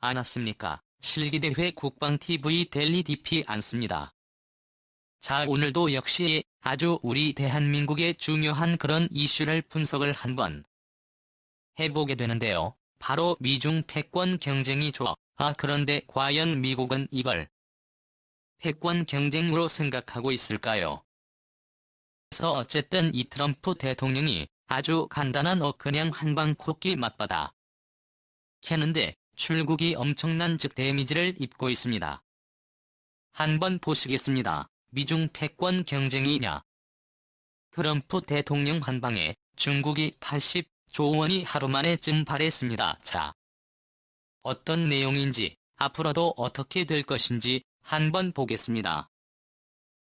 않았습니까? 실기대회 국방TV 델리 DP 않습니다. 자, 오늘도 역시 아주 우리 대한민국의 중요한 그런 이슈를 분석을 한번 해보게 되는데요. 바로 미중 패권 경쟁이 그런데 과연 미국은 이걸 패권 경쟁으로 생각하고 있을까요? 그래서 어쨌든 이 트럼프 대통령이 아주 간단한 그냥 한방 코끼 맞받아 캐는데 출국이 엄청난 데미지를 입고 있습니다. 한번 보시겠습니다. 미중 패권 경쟁이냐? 트럼프 대통령 한방에 중국이 80조 원이 하루 만에 증발했습니다. 자, 어떤 내용인지 앞으로도 어떻게 될 것인지 한번 보겠습니다.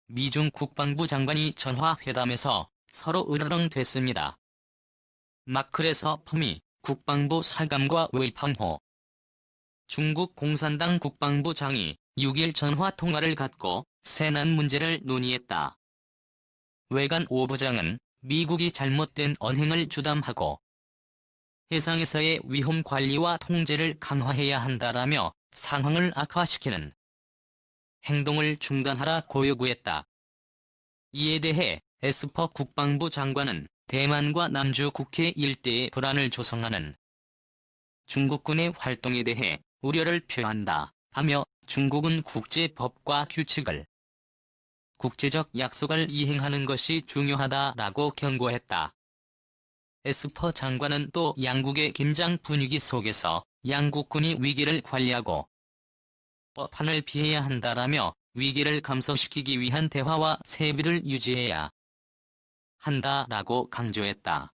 미중 국방부 장관이 전화회담에서 서로 으르렁댔습니다. 그래서 폼이 국방부 사감과 웨이팡호 중국 공산당 국방부장이 6일 전화통화를 갖고 세난 문제를 논의했다. 외관 5부장은 미국이 잘못된 언행을 주담하고 해상에서의 위험 관리와 통제를 강화해야 한다라며 상황을 악화시키는 행동을 중단하라고 요구했다. 이에 대해 에스퍼 국방부 장관은 대만과 남주 국해 일대의 불안을 조성하는 중국군의 활동에 대해 우려를 표한다 하며 중국은 국제법과 규칙을 국제적 약속을 이행하는 것이 중요하다라고 경고했다. 에스퍼 장관은 또 양국의 긴장 분위기 속에서 양국군이 위기를 관리하고 판을 피해야 한다라며 위기를 감소시키기 위한 대화와 세비를 유지해야 한다라고 강조했다.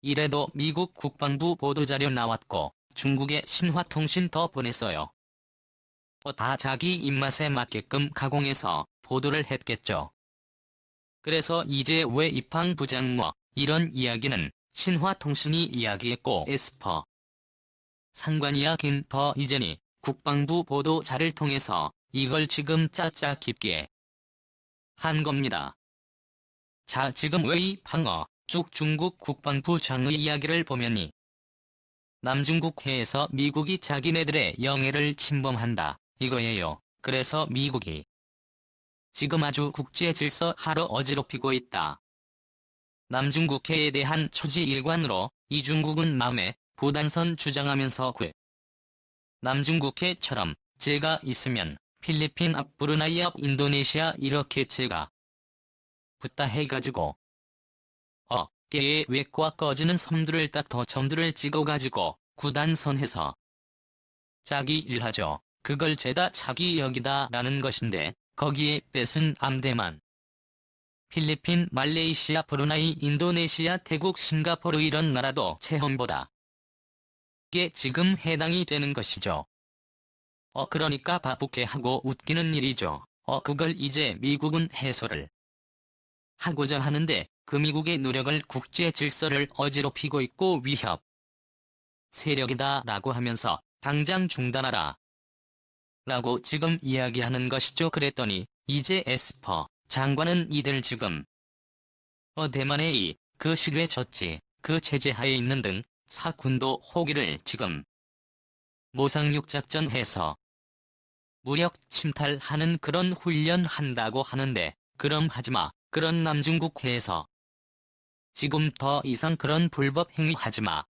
이래도 미국 국방부 보도자료 나왔고 중국의 신화통신 더 보냈어요. 다 자기 입맛에 맞게끔 가공해서 보도를 했겠죠. 그래서 이제 왜 이팡 부장 이런 이야기는 신화통신이 이야기했고 에스퍼 상관이야 김더 이젠이 국방부 보도자를 통해서 이걸 지금 짜짜 깊게 한 겁니다. 자, 지금 웨이팡어 쭉 중국 국방부장의 이야기를 보면이 남중국해에서 미국이 자기네들의 영해를 침범한다 이거예요. 그래서 미국이 지금 아주 국제질서 하러 어지럽히고 있다. 남중국해에 대한 초지 일관으로 이중국은 마음에 부단선 주장하면서 남중국해처럼 제가 있으면 필리핀 앞 브루나이 앞 인도네시아 이렇게 제가 붙다 해가지고 깨에 외과 꺼지는 섬들을 딱 더 점들을 찍어가지고 구단선해서 자기 일하죠. 그걸 죄다 자기 역이다 라는 것인데 거기에 뺏은 암대만 필리핀, 말레이시아, 브루나이, 인도네시아, 태국, 싱가포르 이런 나라도 체험보다 게 지금 해당이 되는 것이죠. 그러니까 바쁘게 하고 웃기는 일이죠. 그걸 이제 미국은 해소를 하고자 하는데 그 미국의 노력을 국제 질서를 어지럽히고 있고 위협 세력이다 라고 하면서 당장 중단하라 라고 지금 이야기하는 것이죠. 그랬더니 이제 에스퍼 장관은 이들 지금 대만의 그 시류에 졌지 그 제재하에 있는 등 사군도 호기를 지금 모상육 작전 해서 무력 침탈하는 그런 훈련 한다고 하는데 그럼 하지마. 그런 남중국해에서 지금 더 이상 그런 불법 행위 하지마.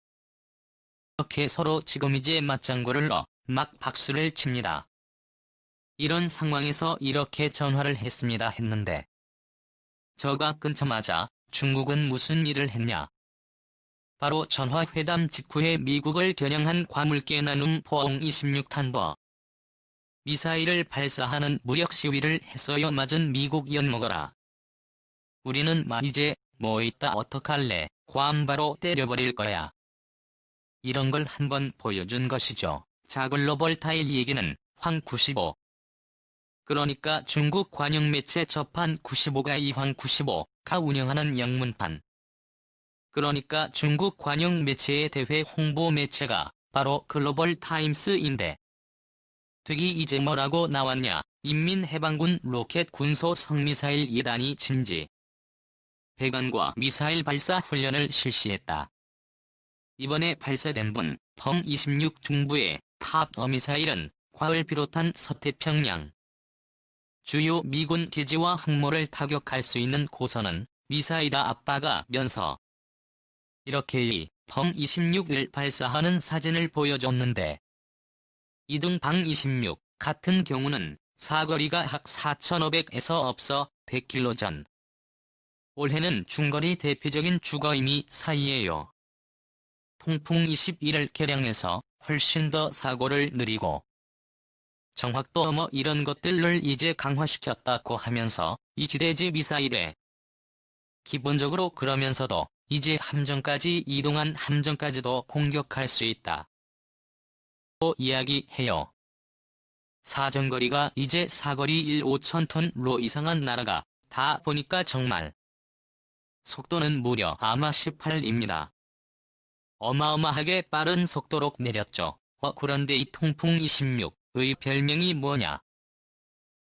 이렇게 서로 지금 이제 맞장구를 막 박수를 칩니다. 이런 상황에서 이렇게 전화를 했는데 저가 끊자마자 중국은 무슨 일을 했냐. 바로 전화회담 직후에 미국을 겨냥한 과물개 나눔 포옹 26탄도 미사일을 발사하는 무력 시위를 했어요. 맞은 미국 엿먹어라. 우리는 이제 뭐 있다 어떡할래. 괌 바로 때려버릴 거야. 이런 걸 한번 보여준 것이죠. 자, 글로벌 타일 얘기는 황 95. 그러니까 중국 관영 매체 저판 95가 이황 95가 운영하는 영문판. 그러니까 중국 관영 매체의 대회 홍보 매체가 바로 글로벌 타임스인데 되기 이제 뭐라고 나왔냐. 인민해방군 로켓 군소 성미사일 2단이 진지 배관과 미사일 발사 훈련을 실시했다. 이번에 발사된 분, 펑 26 중부의 탑 어미사일은 괌을 비롯한 서태평양 주요 미군 기지와 항모를 타격할 수 있는 고선은 미사일의 압박가 면서 이렇게 이 펑26을 발사하는 사진을 보여줬는데 이등 방26 같은 경우는 사거리가 약 4,500에서 없어 100km 전. 올해는 중거리 대표적인 주거임이 사이에요. 통풍 21을 개량해서 훨씬 더 사고를 느리고 정확도 이런 것들을 이제 강화시켰다고 하면서 이 지대지 미사일에 기본적으로 그러면서도 이제 함정까지 이동한 함정까지도 공격할 수 있다. 또 이야기해요. 사정거리가 이제 사거리 5,000톤로 이상한 나라가 다 보니까 정말 속도는 무려 아마 18입니다. 어마어마하게 빠른 속도로 내렸죠. 그런데 이 통풍 26의 별명이 뭐냐?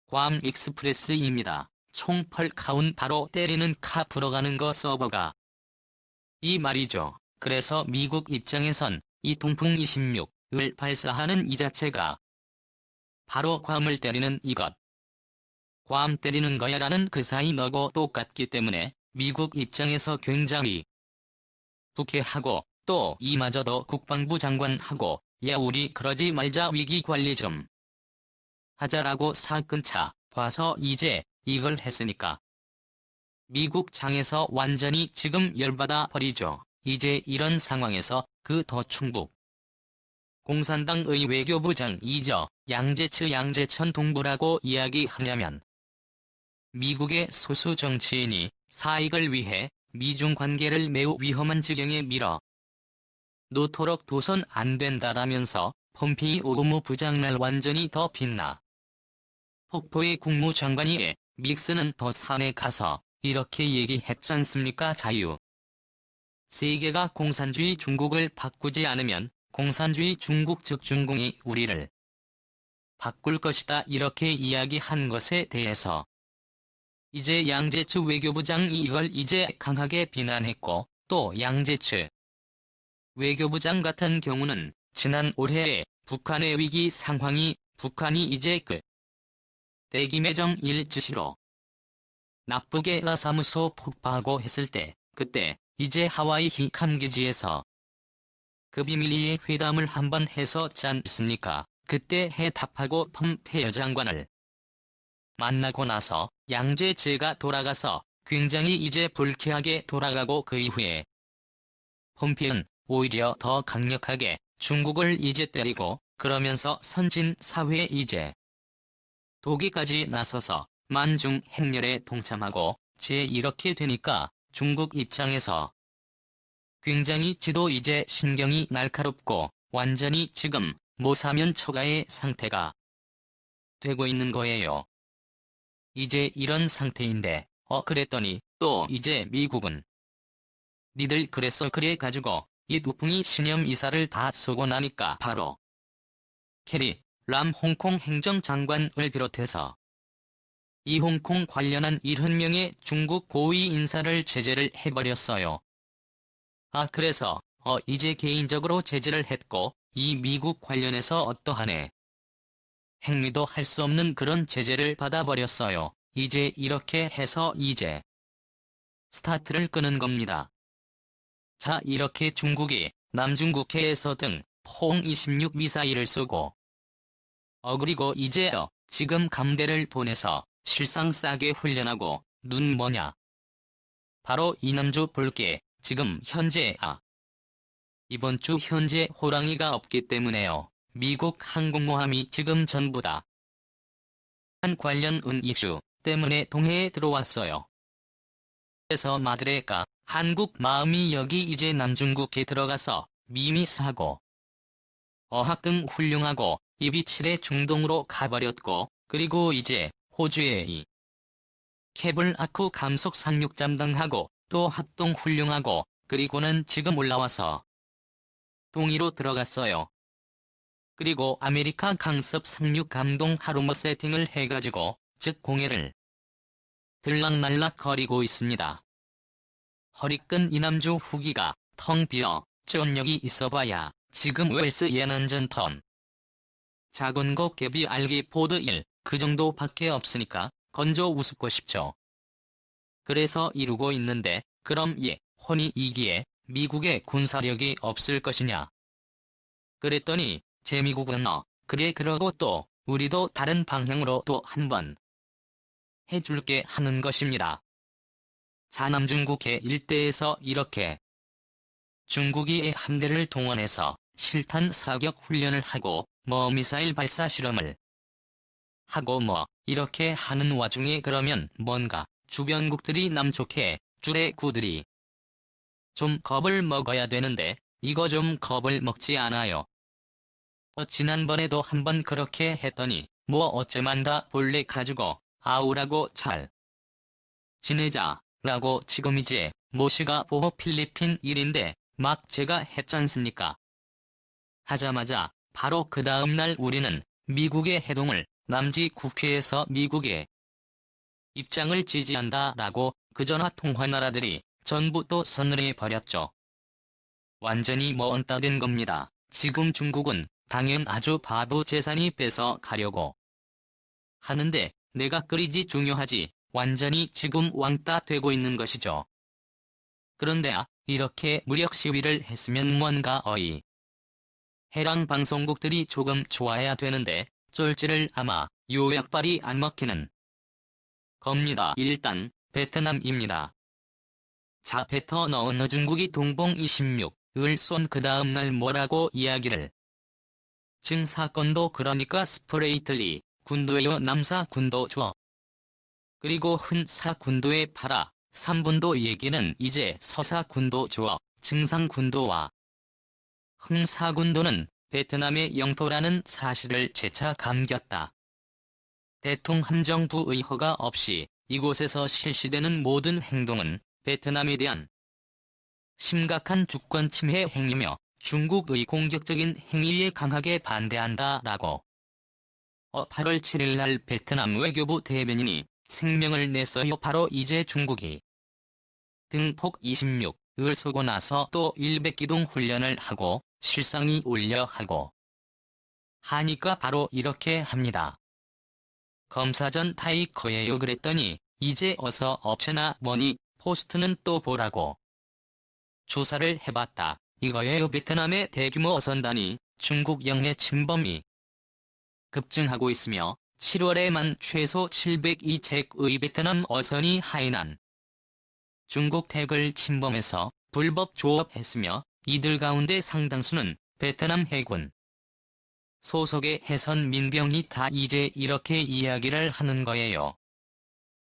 괌 익스프레스입니다. 총 8카운 바로 때리는 카 불어가는 거 서버가. 이 말이죠. 그래서 미국 입장에선 이 통풍 26을 발사하는 이 자체가 바로 괌을 때리는 이것. 괌 때리는 거야 라는 그 사이 너고 똑같기 때문에 미국 입장에서 굉장히 불쾌하고 또 이마저도 국방부 장관하고 야 우리 그러지 말자 위기관리 좀 하자라고 사건차 봐서 이제 이걸 했으니까 미국 장에서 완전히 지금 열받아 버리죠. 이제 이런 상황에서 그 더 충북 공산당의 외교부장이죠. 양재천 동부라고 이야기하냐면 미국의 소수 정치인이 사익을 위해 미중 관계를 매우 위험한 지경에 밀어 놓도록 둬선 안 된다라면서 폼페이오 국무부장 날 완전히 더 빛나. 폭포의 국무장관이 믹스는 더 산에 가서 이렇게 얘기했잖습니까 자유. 세계가 공산주의 중국을 바꾸지 않으면 공산주의 중국 즉 중공이 우리를 바꿀 것이다 이렇게 이야기한 것에 대해서 이제 양재츠 외교부장이 이걸 이제 강하게 비난했고 또 양재츠 외교부장 같은 경우는 지난 올해에 북한의 위기 상황이 북한이 이제 그 대기매정 일지시로 나쁘게 사무소 폭파하고 했을 때 그때 이제 하와이 히캄 기지에서 그 비밀리에 회담을 한번 해서 짠습니까? 그때 해답하고 폼페이오 장관을 만나고 나서 양재츠가 돌아가서 굉장히 이제 불쾌하게 돌아가고 그 이후에 폼페이오는 오히려 더 강력하게 중국을 이제 때리고 그러면서 선진 사회에 이제 독일까지 나서서 만중 행렬에 동참하고 이렇게 되니까 중국 입장에서 굉장히 지도 이제 신경이 날카롭고 완전히 지금 모사면 초가의 상태가 되고 있는 거예요. 이제 이런 상태인데 그랬더니 또 이제 미국은 니들 그랬어 그래 가지고 이 우풍이 신념 이사를 다 쏘고 나니까 바로 캐리 람 홍콩 행정장관을 비롯해서 이 홍콩 관련한 70명의 중국 고위 인사를 제재를 해버렸어요. 그래서 이제 개인적으로 제재를 했고 이 미국 관련해서 어떠한 행위도 할 수 없는 그런 제재를 받아버렸어요. 이제 이렇게 해서 이제 스타트를 끄는 겁니다. 자 이렇게 중국이 남중국해에서 등 퐁26 미사일을 쏘고 그리고 이제 지금 감대를 보내서 실상 싸게 훈련하고 눈 뭐냐. 바로 이남주 볼게 지금 현재 이번 주 현재 호랑이가 없기 때문에요. 미국 항공모함이 지금 전부 다 한 관련 이슈 때문에 동해에 들어왔어요. 그래서 마드레가 한국 마음이 여기 이제 남중국에 들어가서 미미스하고 어학 등 훌륭하고 입이 칠해 중동으로 가버렸고 그리고 이제 호주의 이 케블 아쿠 감속 상륙 담당하고 또 합동 훌륭하고 그리고는 지금 올라와서 동의로 들어갔어요. 그리고 아메리카 강습 상륙 감동 하루머 세팅을 해가지고 즉 공해를 들락날락 거리고 있습니다. 허리끈 이남주 후기가 텅 비어 쫀력이 있어봐야 지금 웰스 예난전 턴 작은 거 개비 알기 포드 1, 그 정도밖에 없으니까 건져 우습고 싶죠. 그래서 이루고 있는데 그럼 혼이 이기에 미국의 군사력이 없을 것이냐. 그랬더니 재미국은 그래 그러고 또 우리도 다른 방향으로 또 한번 해줄게 하는 것입니다. 자, 남중국해 일대에서 이렇게 중국이 함대를 동원해서 실탄 사격 훈련을 하고 미사일 발사 실험을 하고 이렇게 하는 와중에 그러면 뭔가 주변국들이 남쪽해 주례구들이 좀 겁을 먹어야 되는데 이거 좀 겁을 먹지 않아요. 지난번에도 한번 그렇게 했더니 어째만다 본래 가지고 아우라고 잘 지내자라고 지금 이제 모씨가 보호 필리핀 일인데 막 제가 했잖습니까. 하자마자 바로 그 다음날 우리는 미국의 해동을 남지 국회에서 미국의 입장을 지지한다라고 그전화 통화 나라들이 전부 또 선언해 버렸죠. 완전히 언따 된 겁니다. 지금 중국은 당연 아주 바보 재산이 뺏어 가려고 하는데 내가 끓이지 중요하지 완전히 지금 왕따 되고 있는 것이죠. 그런데 이렇게 무력 시위를 했으면 뭔가 해당 방송국들이 조금 좋아야 되는데 쫄지를 아마 요약발이 안 먹히는 겁니다. 일단 베트남입니다. 자, 뱉어 넣은 중국이 동봉 26을 쏜 그 다음날 뭐라고 이야기를 증사건도 그러니까 스프레이틀리 군도에요 남사 군도 줘. 그리고 흔사 군도에 팔아 3분도 얘기는 이제 서사 군도 줘. 증상 군도와 흥사 군도는 베트남의 영토라는 사실을 재차 감겼다. 대통령 함정부의 허가 없이 이곳에서 실시되는 모든 행동은 베트남에 대한 심각한 주권 침해 행위며 중국의 공격적인 행위에 강하게 반대한다라고 8월 7일 날 베트남 외교부 대변인이声明을 냈어요. 바로 이제 중국이 등폭 26을 쏘고 나서 또 100기둥 훈련을 하고 실상이 올려 하고 하니까 바로 이렇게 합니다. 검사전 타이커예요. 그랬더니 이제 어서 업체나 뭐니 포스트는 또 보라고 조사를 해봤다. 이거예요. 베트남의 대규모 어선단이 중국 영해 침범이 급증하고 있으며 7월에만 최소 702척의 베트남 어선이 하이난 중국 대를 침범해서 불법 조업했으며 이들 가운데 상당수는 베트남 해군 소속의 해선 민병이 다 이제 이렇게 이야기를 하는 거예요.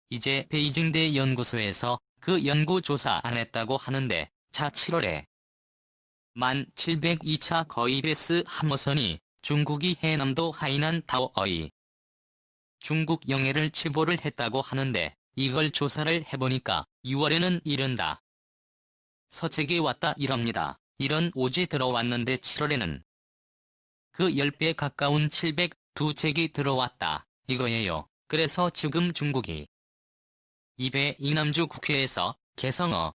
이제 베이징대 연구소에서 그 연구 조사 안 했다고 하는데 자 7월에 1702차 거의 베스 함어선이 중국이 해남도 하이난 타오의 중국 영해를 치보를 했다고 하는데 이걸 조사를 해보니까 6월에는 이른다. 서책이 왔다 이럽니다. 이런 오지 들어왔는데 7월에는 그 10배 가까운 702척이 들어왔다 이거예요. 그래서 지금 중국이 2배 이남주 국회에서 개성어